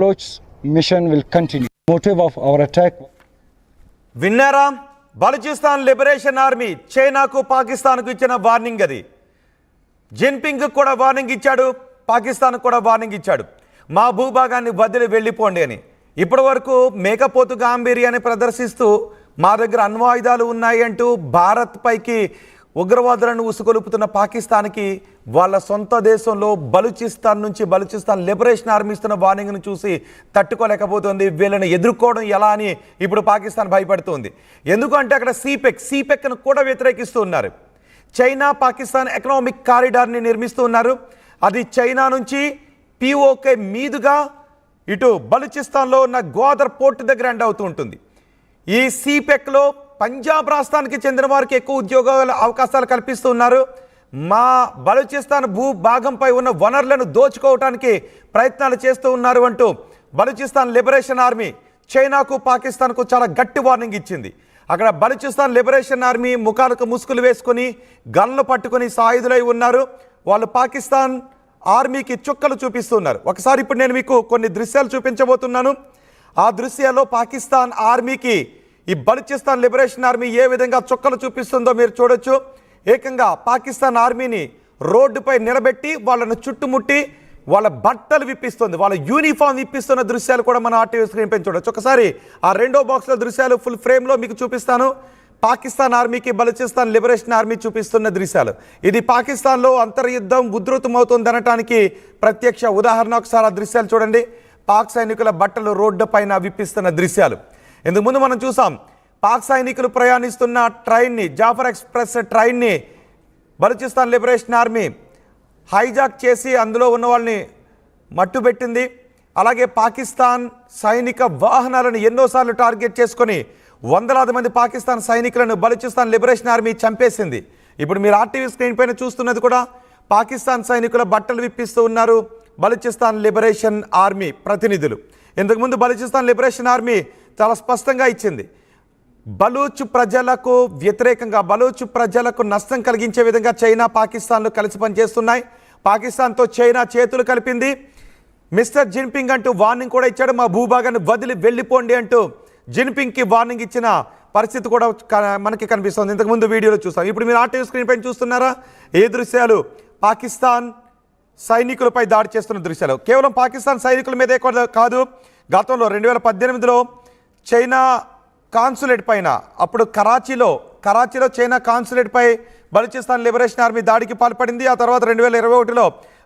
approach mission will continue. Motive of our attack. విన్నారా? Balochistan Liberation army చైనాకు పాకిస్తాన్కు ఇచ్చిన వార్నింగ్ అది. జిన్పింగ్ కూడా వార్నింగ్ ఇచ్చాడు, పాకిస్తాన్ కూడా వార్నింగ్ ఇచ్చాడు, మా భూభాగాన్ని వదిలి వెళ్ళిపోండి అని. ఇప్పటి వరకు మేకపోతు గాంభీర్యాన్ని ప్రదర్శిస్తూ మా దగ్గర అణ్వాయుధాలు ఉన్నాయి అంటూ భారత్ పైకి ఉగ్రవాదులను ఉసుకొలుపుతున్న పాకిస్తాన్కి వాళ్ళ సొంత దేశంలో బలూచిస్తాన్ లిబరేషన్ ఆర్మీ ఇస్తున్న వార్నింగ్ను చూసి తట్టుకోలేకపోతుంది. వీళ్ళని ఎదుర్కోవడం ఎలా అని ఇప్పుడు పాకిస్తాన్ భయపడుతుంది. ఎందుకంటే అక్కడ సిపెక్ను కూడా వ్యతిరేకిస్తూ ఉన్నారు. చైనా పాకిస్తాన్ ఎకనామిక్ కారిడార్ని నిర్మిస్తూ ఉన్నారు. అది చైనా నుంచి POK మీదుగా ఇటు బలూచిస్తాన్లో ఉన్న గ్వాదర్ పోర్ట్ దగ్గర ఎండ్ అవుతూ ఉంటుంది. ఈ సిపెక్లో పంజాబ్ రాష్ట్రానికి చెందిన వారికి ఎక్కువ ఉద్యోగాల అవకాశాలు కల్పిస్తూ ఉన్నారు. మా బలూచిస్తాన్ భూభాగంపై ఉన్న వనరులను దోచుకోవడానికి ప్రయత్నాలు చేస్తూ ఉన్నారు అంటూ బలూచిస్తాన్ లిబరేషన్ ఆర్మీ చైనాకు పాకిస్తాన్కు చాలా గట్టి వార్నింగ్ ఇచ్చింది. అక్కడ బలూచిస్తాన్ లిబరేషన్ ఆర్మీ ముఖాలకు ముసుగులు వేసుకొని గన్లు పట్టుకొని సాయుధులై ఉన్నారు. వాళ్ళు పాకిస్తాన్ ఆర్మీకి చుక్కలు చూపిస్తున్నారు. ఒకసారి ఇప్పుడు నేను మీకు కొన్ని దృశ్యాలు చూపించబోతున్నాను. ఆ దృశ్యాల్లో పాకిస్తాన్ ఆర్మీకి ఈ బలూచిస్తాన్ లిబరేషన్ ఆర్మీ ఏ విధంగా చుక్కలు చూపిస్తుందో మీరు చూడొచ్చు. ఏకంగా పాకిస్తాన్ ఆర్మీని రోడ్డుపై నిలబెట్టి వాళ్ళను చుట్టుముట్టి వాళ్ళ బట్టలు విప్పిస్తుంది, వాళ్ళ యూనిఫామ్ విప్పిస్తున్న దృశ్యాలు కూడా మన RTV స్క్రీన్ పైన చూడొచ్చు. ఒకసారి ఆ రెండో బాక్స్లో దృశ్యాలు ఫుల్ ఫ్రేమ్లో మీకు చూపిస్తాను. పాకిస్తాన్ ఆర్మీకి బలూచిస్తాన్ లిబరేషన్ ఆర్మీ చూపిస్తున్న దృశ్యాలు. ఇది పాకిస్తాన్లో అంతర్యుద్ధం ఉధృతమవుతుంది అనటానికి ప్రత్యక్ష ఉదాహరణ. ఒకసారి ఆ దృశ్యాలు చూడండి. పాక్ సైనికుల బట్టలు రోడ్డు పైన విప్పిస్తున్న దృశ్యాలు. ఇందుకు ముందు మనం చూసాం పాక్ సైనికులు ప్రయాణిస్తున్న ట్రైన్ని, జాఫర్ ఎక్స్ప్రెస్ ట్రైన్ని బలూచిస్తాన్ లిబరేషన్ ఆర్మీ హైజాక్ చేసి అందులో ఉన్న వాళ్ళని మట్టుబెట్టింది. అలాగే పాకిస్తాన్ సైనిక వాహనాలను ఎన్నోసార్లు టార్గెట్ చేసుకొని వందలాది మంది పాకిస్తాన్ సైనికులను బలూచిస్తాన్ లిబరేషన్ ఆర్మీ చంపేసింది. ఇప్పుడు మీరు RTV స్క్రీన్ పైన చూస్తున్నది కూడా పాకిస్తాన్ సైనికుల బట్టలు విప్పిస్తూ ఉన్నారు బలూచిస్తాన్ లిబరేషన్ ఆర్మీ ప్రతినిధులు. ఇంతకుముందు బలూచిస్తాన్ లిబరేషన్ ఆర్మీ చాలా స్పష్టంగా ఇచ్చింది, బలూచ్ ప్రజలకు వ్యతిరేకంగా, బలూచ్ ప్రజలకు నష్టం కలిగించే విధంగా చైనా పాకిస్తాన్లు కలిసి పనిచేస్తున్నాయి. పాకిస్తాన్తో చైనా చేతులు కలిపింది. మిస్టర్ జిన్పింగ్ అంటూ వార్నింగ్ కూడా ఇచ్చాడు, మా భూభాగాన్ని వదిలి వెళ్ళిపోండి అంటూ జిన్పింగ్కి వార్నింగ్ ఇచ్చిన పరిస్థితి కూడా మనకి కనిపిస్తుంది. ఇంతకుముందు వీడియోలో చూస్తాం. ఇప్పుడు మీరు RTV స్క్రీన్ పైన చూస్తున్నారా ఏ దృశ్యాలు? పాకిస్తాన్ సైనికులపై దాడి చేస్తున్న దృశ్యాలు. కేవలం పాకిస్తాన్ సైనికుల మీదే కాదు, గతంలో 2018లో చైనా కాన్సులేట్ పైన, అప్పుడు కరాచీలో చైనా కాన్సులేట్ పై బలూచిస్తాన్ లిబరేషన్ ఆర్మీ దాడికి పాల్పడింది. ఆ తర్వాత 2021లో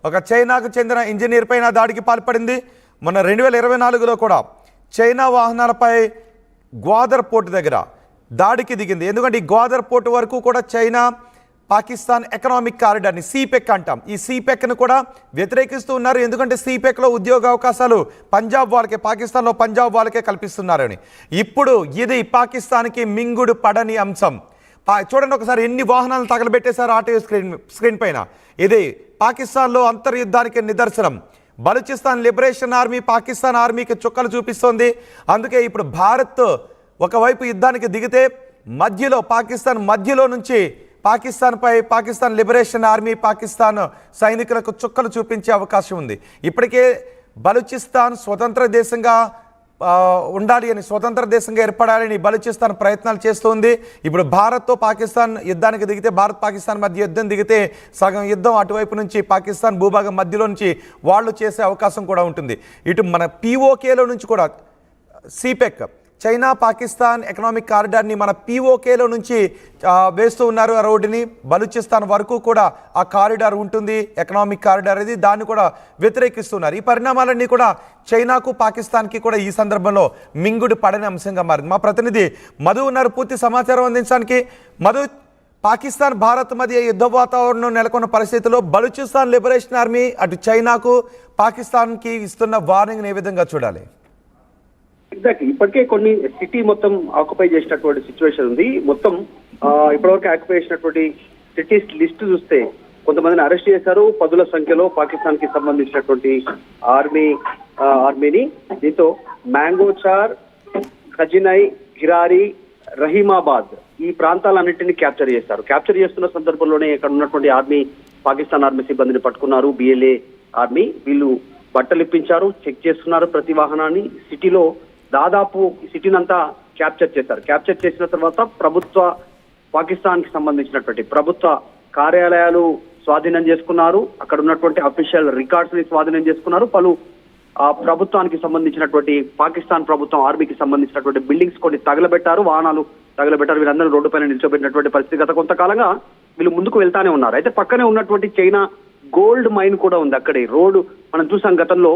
ఒక చైనాకు చెందిన ఇంజనీర్ పైన దాడికి పాల్పడింది. మొన్న 2024లో కూడా చైనా వాహనాలపై గ్వాదర్ పోర్టు దగ్గర దాడికి దిగింది. ఎందుకంటే ఈ గ్వాదర్ పోర్టు వరకు కూడా చైనా పాకిస్తాన్ ఎకనామిక్ కారిడార్ని సిపెక్ అంటాం, ఈ సిపెక్ను కూడా వ్యతిరేకిస్తూ ఉన్నారు. ఎందుకంటే సిపెక్లో ఉద్యోగ అవకాశాలు పంజాబ్ వాళ్ళకే, పాకిస్తాన్లో పంజాబ్ వాళ్ళకే కల్పిస్తున్నారని. ఇప్పుడు ఇది పాకిస్తాన్కి మింగుడు పడని అంశం. చూడండి ఒకసారి ఎన్ని వాహనాలు తగలబెట్టేశారు RTV స్క్రీన్ పైన. ఇది పాకిస్తాన్లో అంతర్యుద్ధానికి నిదర్శనం. బలూచిస్తాన్ లిబరేషన్ ఆర్మీ పాకిస్తాన్ ఆర్మీకి చుక్కలు చూపిస్తోంది. అందుకే ఇప్పుడు భారత్ ఒకవైపు యుద్ధానికి దిగితే పాకిస్తాన్ మధ్యలో నుంచి పాకిస్తాన్ లిబరేషన్ ఆర్మీ పాకిస్తాన్ సైనికులకు చుక్కలు చూపించే అవకాశం ఉంది. ఇప్పటికే బలూచిస్తాన్ స్వతంత్ర దేశంగా ఉండాలి అని, స్వతంత్ర దేశంగా ఏర్పడాలని బలూచిస్తాన్ ప్రయత్నాలు చేస్తుంది. ఇప్పుడు భారత్తో పాకిస్తాన్ యుద్ధానికి దిగితే, భారత్ పాకిస్తాన్ మధ్య యుద్ధం దిగితే సగం యుద్ధం అటువైపు నుంచి పాకిస్తాన్ భూభాగం మధ్యలో నుంచి వాళ్ళు చేసే అవకాశం కూడా ఉంటుంది. ఇటు మన POKలో నుంచి కూడా సిపెక్, చైనా పాకిస్తాన్ ఎకనామిక్ కారిడార్ని మన POKలో నుంచి వేస్తూ ఉన్నారు. ఆ రోడ్డుని బలూచిస్తాన్ వరకు కూడా ఆ కారిడార్ ఉంటుంది, ఎకనామిక్ కారిడార్ ఇది, దాన్ని కూడా వ్యతిరేకిస్తున్నారు. ఈ పరిణామాలన్నీ కూడా చైనాకు పాకిస్తాన్కి కూడా ఈ సందర్భంలో మింగుడు పడని అంశంగా మారింది. మా ప్రతినిధి మధు ఉన్నారు పూర్తి సమాచారం అందించడానికి. మధు, పాకిస్తాన్ భారత్ మధ్య యుద్ధ వాతావరణం నెలకొన్న పరిస్థితుల్లో బలూచిస్తాన్ లిబరేషన్ ఆర్మీ అటు చైనాకు పాకిస్తాన్కి ఇస్తున్న వార్నింగ్ని ఏ విధంగా చూడాలి? ఎగ్జాక్ట్లీ, ఇప్పటికే కొన్ని సిటీ మొత్తం ఆక్యుపై చేసినటువంటి సిచ్యువేషన్ ఉంది. మొత్తం ఇప్పటివరకు ఆక్యుపై చేసినటువంటి సిటీస్ లిస్ట్ చూస్తే కొంతమందిని అరెస్ట్ చేశారు. 10ల సంఖ్యలో పాకిస్తాన్ కి సంబంధించినటువంటి ఆర్మీని. దీంతో మ్యాంగోచార్, ఖజినై, గిరారి, రహీమాబాద్ ఈ ప్రాంతాలన్నింటినీ క్యాప్చర్ చేస్తారు. క్యాప్చర్ చేస్తున్న సందర్భంలోనే ఇక్కడ ఉన్నటువంటి పాకిస్తాన్ ఆర్మీ సిబ్బందిని పట్టుకున్నారు. BLA ఆర్మీ వీళ్ళు బట్టలు ఇప్పించారు, చెక్ చేస్తున్నారు ప్రతి వాహనాన్ని. సిటీలో దాదాపు సిటీని అంతా క్యాప్చర్ చేశారు. క్యాప్చర్ చేసిన తర్వాత పాకిస్తాన్ కి సంబంధించినటువంటి ప్రభుత్వ కార్యాలయాలు స్వాధీనం చేసుకున్నారు. అక్కడ ఉన్నటువంటి అఫీషియల్ రికార్డ్స్ ని స్వాధీనం చేసుకున్నారు. పలు ప్రభుత్వానికి సంబంధించినటువంటి పాకిస్తాన్ ప్రభుత్వం ఆర్మీకి సంబంధించినటువంటి బిల్డింగ్స్ కొన్ని తగలబెట్టారు, వాహనాలు తగలబెట్టారు. వీరందరూ రోడ్డు పైన నిల్చోబెట్టినటువంటి పరిస్థితి. గత కొంతకాలంగా వీళ్ళు ముందుకు వెళ్తానే ఉన్నారు. అయితే పక్కనే ఉన్నటువంటి చైనా గోల్డ్ మైన్ కూడా ఉంది అక్కడే. రోడ్డు మనం చూసాం గతంలో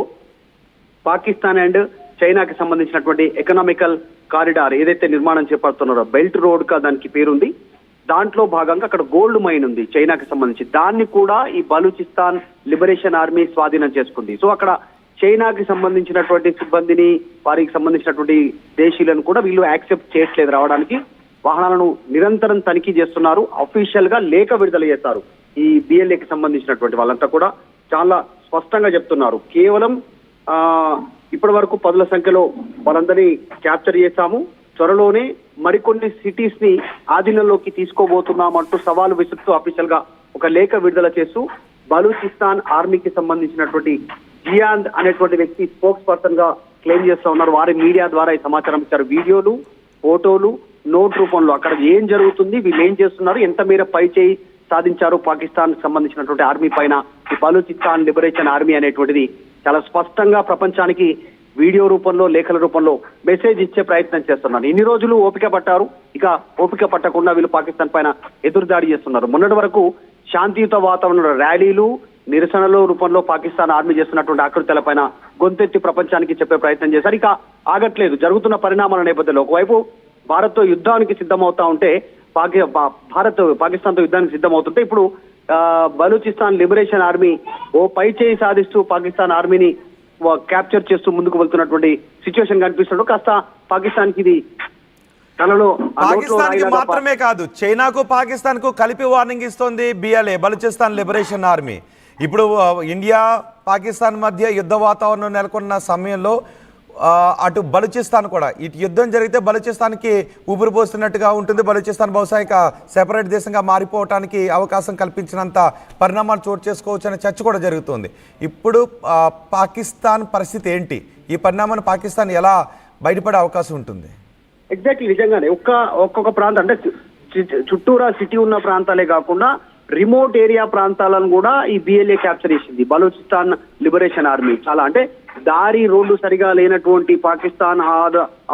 పాకిస్తాన్ అండ్ చైనాకి సంబంధించినటువంటి ఎకనామికల్ కారిడార్ ఏదైతే నిర్మాణం చేపడుతున్నారో బెల్ట్ రోడ్ గా దానికి పేరుంది. దాంట్లో భాగంగా అక్కడ గోల్డ్ మైన్ ఉంది చైనాకి సంబంధించి. దాన్ని కూడా ఈ బలూచిస్తాన్ లిబరేషన్ ఆర్మీ స్వాధీనం చేసుకుంది. సో అక్కడ చైనాకి సంబంధించినటువంటి సిబ్బందిని, వారికి సంబంధించినటువంటి దేశీయులను కూడా వీళ్ళు యాక్సెప్ట్ చేయట్లేదు రావడానికి. వాహనాలను నిరంతరం తనిఖీ చేస్తున్నారు. అఫీషియల్ గా లేఖ విడుదల చేస్తారు. ఈ బిఎల్ఏకి సంబంధించినటువంటి వాళ్ళంతా కూడా చాలా స్పష్టంగా చెప్తున్నారు. కేవలం ఇప్పటి వరకు 10ల సంఖ్యలో వాళ్ళందరినీ క్యాప్చర్ చేశాము, త్వరలోనే మరికొన్ని సిటీస్ ని ఆధీనంలోకి తీసుకోబోతున్నామంటూ సవాలు విసురుతూ అఫీషియల్ గా ఒక లేఖ విడుదల చేస్తూ బలూచిస్తాన్ ఆర్మీకి సంబంధించినటువంటి జియాంద్ అనేటువంటి వ్యక్తి స్పోక్స్ పర్సన్ గా క్లెయిమ్ చేస్తా ఉన్నారు. వారి మీడియా ద్వారా ఈ సమాచారం ఇచ్చారు. వీడియోలు, ఫోటోలు, నోట్ రూపంలో అక్కడ ఏం జరుగుతుంది, వీళ్ళు ఏం చేస్తున్నారు, ఎంత మేర పై చేయి సాధించారు పాకిస్తాన్ సంబంధించినటువంటి ఆర్మీ పైన ఈ బలూచిస్తాన్ లిబరేషన్ ఆర్మీ అనేటువంటిది చాలా స్పష్టంగా ప్రపంచానికి వీడియో రూపంలో, లేఖల రూపంలో మెసేజ్ ఇచ్చే ప్రయత్నం చేస్తున్నారు. ఇన్ని రోజులు ఓపిక పట్టారు, ఇక ఓపిక పట్టకుండా వీళ్ళు పాకిస్తాన్ పైన ఎదురుదాడి చేస్తున్నారు. మొన్నటి వరకు శాంతియుత వాతావరణంలో ర్యాలీలు, నిరసనల రూపంలో పాకిస్తాన్ ఆర్మీ చేస్తున్నటువంటి ఆకృత్యాల పైన గొంతెత్తి ప్రపంచానికి చెప్పే ప్రయత్నం చేశారు. ఇక ఆగట్లేదు. జరుగుతున్న పరిణామాల నేపథ్యంలో ఒకవైపు భారత్ తో యుద్ధానికి సిద్ధమవుతా ఉంటే భారత్ పాకిస్తాన్ తో యుద్ధానికి సిద్ధమవుతుంటే ఇప్పుడు బలూచిస్తాన్ లిబరేషన్ ఆర్మీ ఓ పై చేయి సాధిస్తూ పాకిస్తాన్ ఆర్మీని క్యాప్చర్ చేస్తూ ముందుకు వెళ్తున్నటువంటి సిచ్యువేషన్ కనిపిస్తున్నాడు. కాస్త పాకిస్తాన్ కి ఇది తనలో పాకిస్తాన్ కి మాత్రమే కాదు, చైనాకు పాకిస్తాన్ కు కలిపి వార్నింగ్ ఇస్తోంది బిఎల్ఏ బలూచిస్తాన్ లిబరేషన్ ఆర్మీ. ఇప్పుడు ఇండియా పాకిస్తాన్ మధ్య యుద్ధ వాతావరణం నెలకొన్న సమయంలో అటు బలూచిస్తాన్ కూడా ఇటు యుద్ధం జరిగితే బలూచిస్తాన్కి ఊపిరి పోస్తున్నట్టుగా ఉంటుంది. బలూచిస్తాన్ బహుశా ఇక సెపరేట్ దేశంగా మారిపోవటానికి అవకాశం కల్పించినంత పరిణామాలు చోటు చేసుకోవచ్చు అనే చర్చ కూడా జరుగుతుంది. ఇప్పుడు పాకిస్తాన్ పరిస్థితి ఏంటి? ఈ పరిణామాన్ని పాకిస్తాన్ ఎలా బయటపడే అవకాశం ఉంటుంది? ఎగ్జాక్ట్లీ నిజంగానే ఒక్కొక్క ప్రాంతం అంటే చుట్టూరా సిటీ ఉన్న ప్రాంతాలే కాకుండా రిమోట్ ఏరియా ప్రాంతాలను కూడా ఈ బిఎల్ఏ క్యాప్చర్ చేసింది బలూచిస్తాన్ లిబరేషన్ ఆర్మీ. చాలా అంటే దారి రోడ్డు సరిగా లేనటువంటి పాకిస్తాన్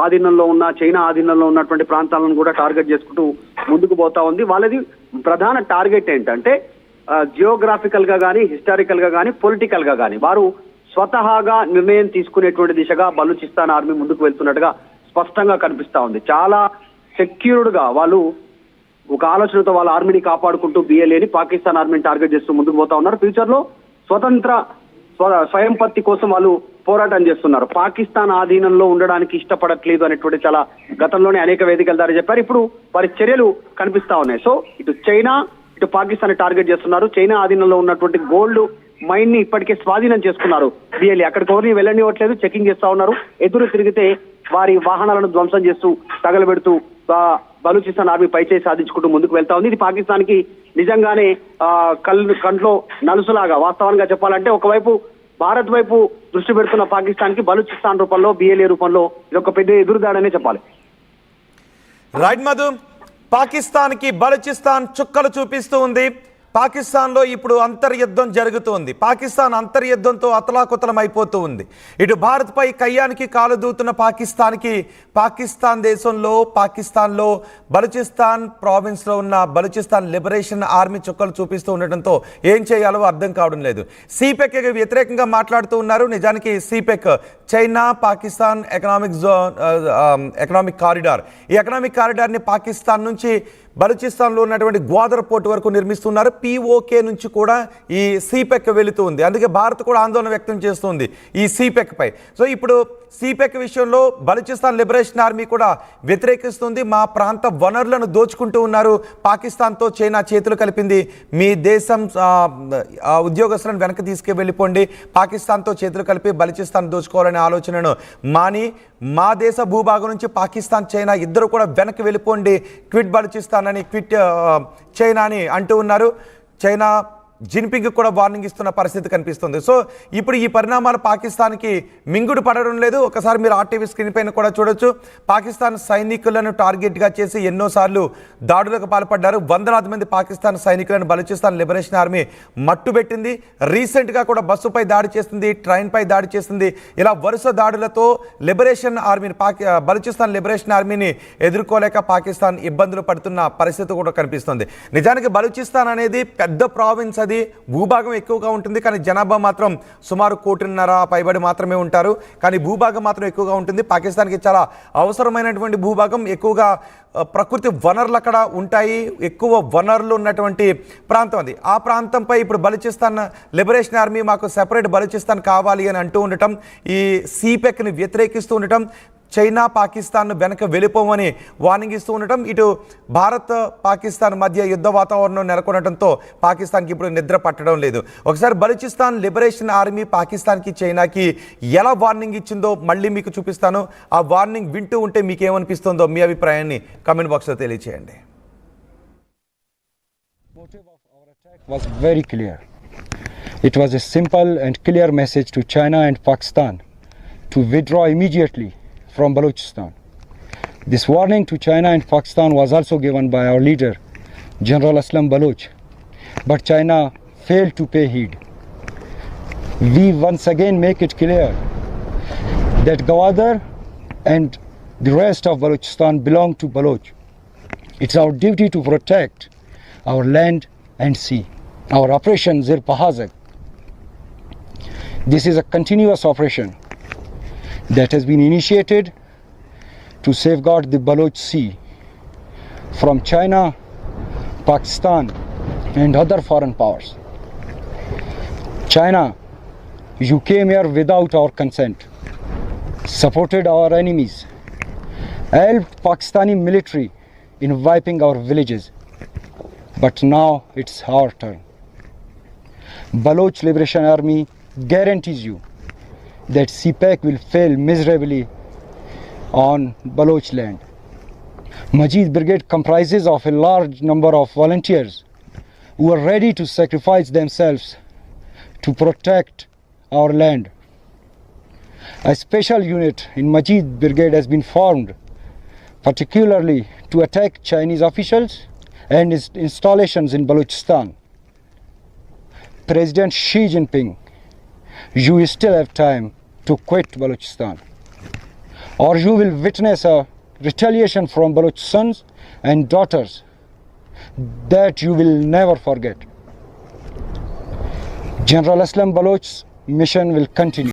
ఆధీనంలో ఉన్న, చైనా ఆధీనంలో ఉన్నటువంటి ప్రాంతాలను కూడా టార్గెట్ చేసుకుంటూ ముందుకు పోతా ఉంది. వాళ్ళది ప్రధాన టార్గెట్ ఏంటంటే జియోగ్రాఫికల్ గా కానీ, హిస్టారికల్ గా కానీ, పొలిటికల్ గా కానీ వారు స్వతహాగా నిర్ణయం తీసుకునేటువంటి దిశగా బలూచిస్తాన్ ఆర్మీ ముందుకు వెళ్తున్నట్టుగా స్పష్టంగా కనిపిస్తా ఉంది. చాలా సెక్యూర్డ్ గా వాళ్ళు ఒక ఆలోచనతో వాళ్ళ ఆర్మీని కాపాడుకుంటూ బిఎల్ఏని పాకిస్తాన్ ఆర్మీని టార్గెట్ చేస్తూ ముందుకు పోతా ఉన్నారు. ఫ్యూచర్ లో స్వయం పత్తి కోసం వాళ్ళు పోరాటం చేస్తున్నారు. పాకిస్తాన్ ఆధీనంలో ఉండడానికి ఇష్టపడట్లేదు అనేటువంటి చాలా గతంలోనే అనేక వేదికల ద్వారా చెప్పారు. ఇప్పుడు వారి చర్యలు కనిపిస్తా ఉన్నాయి. సో ఇటు చైనా, ఇటు పాకిస్తాన్ టార్గెట్ చేస్తున్నారు. చైనా ఆధీనంలో ఉన్నటువంటి గోల్డ్ మైన్ ని ఇప్పటికే స్వాధీనం చేసుకున్నారు బిఎల్ఏ. అక్కడికి ఎవరిని వెళ్ళనివ్వట్లేదు, చెకింగ్ చేస్తా ఉన్నారు. ఎదురు తిరిగితే వారి వాహనాలను ధ్వంసం చేస్తూ తగలబెడుతూ బలూచిస్తాన్ ఆర్మీ పైచేయి సాధించుకుంటూ ముందుకు వెళ్తా ఉంది. ఇది పాకిస్తాన్ కి నిజంగానే కంట్లో నలుసులాగా. వాస్తవంగా చెప్పాలంటే ఒకవైపు భారత్ వైపు దృష్టి పెడుతున్న పాకిస్తాన్ కి బలూచిస్తాన్ రూపంలో, బిఎల్ఏ రూపంలో ఇది ఒక పెద్ద ఎదురుదాడనే చెప్పాలి. రైట్ మధు, పాకిస్తాన్ కి బలూచిస్తాన్ చుక్కలు చూపిస్తూ ఉంది. పాకిస్తాన్లో ఇప్పుడు అంతర్యుద్ధం జరుగుతోంది. పాకిస్తాన్ అంతర్యుద్ధంతో అతలాకుతలం అయిపోతూ ఉంది. ఇటు భారత్పై కయ్యానికి కాలు దూతున్న పాకిస్తాన్ దేశంలో బలూచిస్తాన్ ప్రావిన్స్లో ఉన్న బలూచిస్తాన్ లిబరేషన్ ఆర్మీ చుక్కలు చూపిస్తూ ఉండటంతో ఏం చేయాలో అర్థం కావడం లేదు. సిపెక్ వ్యతిరేకంగా మాట్లాడుతూ ఉన్నారు. నిజానికి సిపెక్ చైనా పాకిస్తాన్ ఎకనామిక్ కారిడార్. ఈ ఎకనామిక్ కారిడార్ని పాకిస్తాన్ నుంచి బలూచిస్తాన్లో ఉన్నటువంటి గ్వాదర్ పోర్ట్ వరకు నిర్మిస్తున్నారు. పిఓకే నుంచి కూడా ఈ సిపెక్ వెళుతూ ఉంది. అందుకే భారత్ కూడా ఆందోళన వ్యక్తం చేస్తుంది ఈ సిపెక్ పై. సో ఇప్పుడు సిపెక్ విషయంలో బలూచిస్తాన్ లిబరేషన్ ఆర్మీ కూడా వ్యతిరేకిస్తుంది. మా ప్రాంత వనరులను దోచుకుంటూ ఉన్నారు, పాకిస్తాన్తో చైనా చేతులు కలిపింది, మీ దేశం ఉద్యోగస్తులను వెనక్కి తీసుకువెళ్ళిపోండి, పాకిస్తాన్తో చేతులు కలిపి బలూచిస్తాన్ దోచుకోవాలనే ఆలోచనను మాని మా దేశ భూభాగం నుంచి పాకిస్తాన్, చైనా ఇద్దరు కూడా వెనక్కి వెళ్ళిపోండి, క్విట్ బలూచిస్తాన్ అని, క్విట్ చైనా అని అంటూ ఉన్నారు. చైనా జిన్పింగ్ కూడా వార్నింగ్ ఇస్తున్న పరిస్థితి కనిపిస్తుంది. సో ఇప్పుడు ఈ పరిణామాలు పాకిస్తాన్కి మింగుడు పడడం లేదు. ఒకసారి మీరు ఆర్టీవీ స్క్రీన్ పైన కూడా చూడొచ్చు. పాకిస్తాన్ సైనికులను టార్గెట్గా చేసి ఎన్నోసార్లు దాడులకు పాల్పడ్డారు. వందలాది మంది పాకిస్తాన్ సైనికులను బలూచిస్తాన్ లిబరేషన్ ఆర్మీ మట్టుబెట్టింది. రీసెంట్గా కూడా బస్సుపై దాడి చేసింది, ట్రైన్పై దాడి చేసింది. ఇలా వరుస దాడులతో లిబరేషన్ ఆర్మీని బలూచిస్తాన్ లిబరేషన్ ఆర్మీని ఎదుర్కోలేక పాకిస్తాన్ ఇబ్బందులు పడుతున్న పరిస్థితి కూడా కనిపిస్తుంది. నిజానికి బలూచిస్తాన్ అనేది పెద్ద ప్రావిన్స్, అది భూభాగం ఎక్కువగా ఉంటుంది, కానీ జనాభా మాత్రం సుమారు 1.5 పైబడి మాత్రమే ఉంటారు. కానీ భూభాగం మాత్రం ఎక్కువగా ఉంటుంది. పాకిస్తాన్కి చాలా అవసరమైనటువంటి భూభాగం, ఎక్కువగా ప్రకృతి వనరులు అక్కడ ఉంటాయి, ఎక్కువ వనరులు ఉన్నటువంటి ప్రాంతం అది. ఆ ప్రాంతంపై ఇప్పుడు బలూచిస్తాన్ లిబరేషన్ ఆర్మీ మాకు సెపరేట్ బలూచిస్తాన్ కావాలి అని అంటూ ఉండటం, ఈ సిపెక్ని వ్యతిరేకిస్తూ ఉండటం, చైనా పాకిస్తాన్ వెనక వెళ్ళిపోమని వార్నింగ్ ఇస్తూ ఉండటం, ఇటు భారత్ పాకిస్తాన్ మధ్య యుద్ధ వాతావరణం నెలకొనడంతో పాకిస్తాన్కి ఇప్పుడు నిద్ర పట్టడం లేదు. ఒకసారి బలూచిస్తాన్ లిబరేషన్ ఆర్మీ పాకిస్తాన్కి చైనాకి ఎలా వార్నింగ్ ఇచ్చిందో మళ్ళీ మీకు చూపిస్తాను. ఆ వార్నింగ్ వింటూ ఉంటే మీకు ఏమనిపిస్తుందో మీ అభిప్రాయాన్ని కామెంట్ బాక్స్లో తెలియచేయండి. Motive of our attack was very clear. It was a simple and clear message to China and Pakistan to withdraw immediately from Balochistan. This warning to China and Pakistan was also given by our leader, General Aslam Baloch, but China failed to pay heed. We once again make it clear that Gwadar and the rest of Balochistan belong to Baloch. It's our duty to protect our land and sea. Our operation Zir Pahazak. This is a continuous operation that has been initiated to safeguard the Baloch Sea from China, Pakistan and other foreign powers. China, you came here without our consent, supported our enemies, helped Pakistani military in wiping our villages, but now it's our turn. Baloch Liberation Army guarantees you that CPEC will fail miserably on Baloch land. Majid Brigade comprises of a large number of volunteers who are ready to sacrifice themselves to protect our land. A special unit in Majid Brigade has been formed particularly to attack Chinese officials and installations in Balochistan. President Xi Jinping, you still have time to quit Balochistan, or you will witness a retaliation from Baloch sons and daughters that you will never forget. General Aslam Baloch's mission will continue.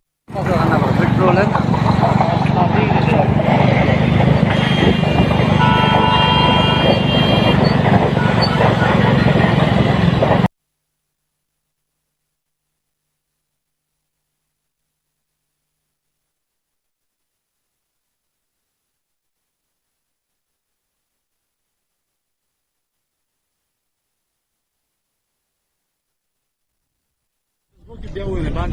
Руки белые, да,